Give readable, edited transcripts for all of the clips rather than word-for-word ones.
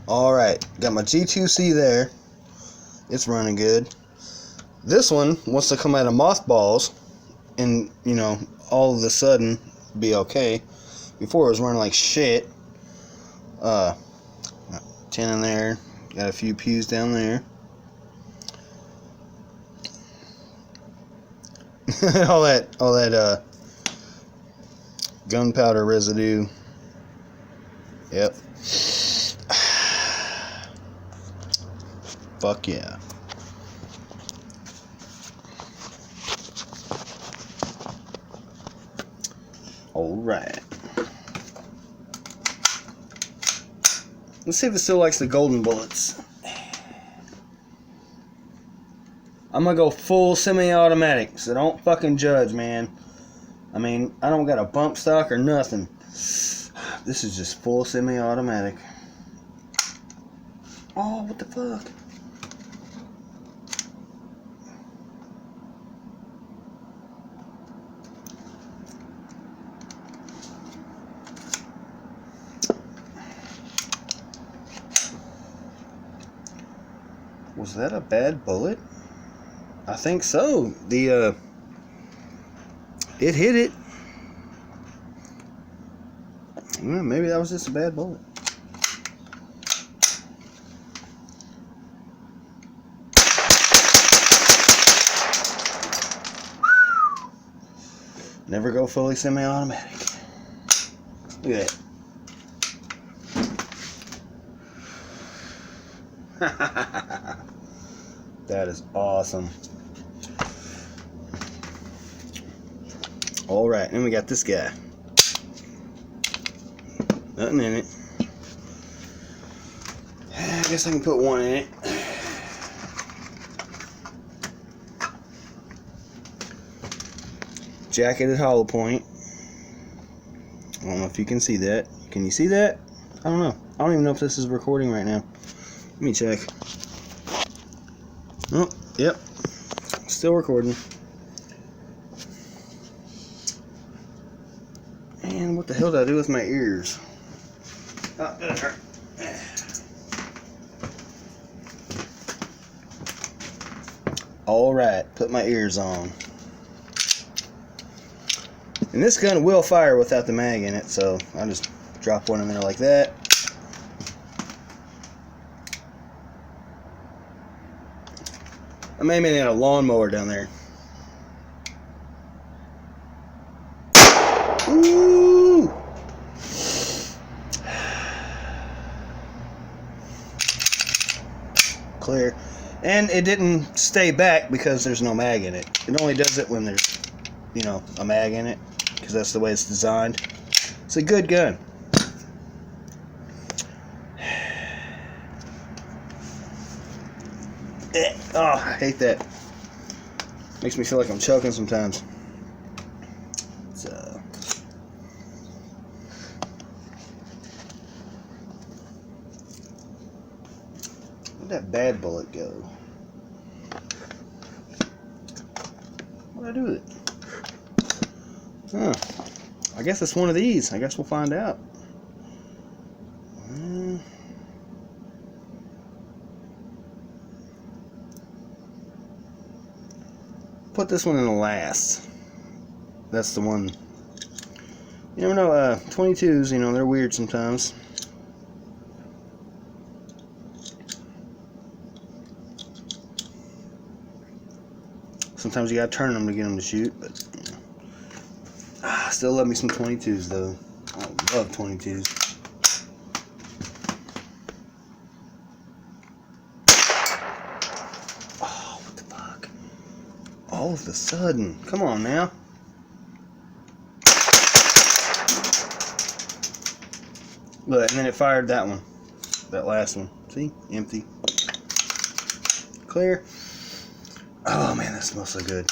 Alright, got my G2C there. It's running good. This one wants to come out of mothballs and, you know, all of a sudden be okay. Before it was running like shit. 10 in there. Got a few pews down there. all that gunpowder residue. Yep. Fuck yeah. Alright. Let's see if it still likes the golden bullets. I'm gonna go full semi-automatic, so don't fucking judge, man. I mean, I don't got a bump stock or nothing. This is just full semi-automatic. Oh, what the fuck? Was that a bad bullet? I think so. It hit it. Well, maybe that was just a bad bullet. Never go fully semi-automatic. Look at that. That is awesome. Alright, then we got this guy. Nothing in it. I guess I can put one in it. Jacketed hollow point. I don't know if you can see that. Can you see that? I don't know. I don't even know if this is recording right now. Let me check. Oh, yep. Still recording. And what the hell did I do with my ears? Oh, there. Alright, put my ears on. And this gun will fire without the mag in it, so I'll just drop one in there like that. I'm aiming at a lawnmower down there. Ooh! Clear. And it didn't stay back because there's no mag in it. It only does it when there's, you know, a mag in it, because that's the way it's designed. It's a good gun. Oh, I hate that. Makes me feel like I'm choking sometimes. So, where'd that bad bullet go? What'd I do with it? Huh. I guess it's one of these. I guess we'll find out. Put this one in the last. That's the one. You never know, 22s, you know, they're weird sometimes. Sometimes you gotta turn them to get them to shoot, but you know. Still love me some 22s though. I love 22s. Oh, what the fuck? All of a sudden. Come on now. Look, and then it fired that one. That last one. See? Empty. Clear. Oh man, that smells so good.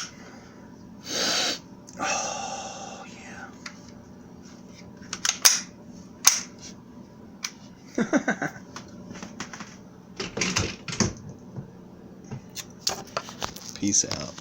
Oh yeah. Peace out.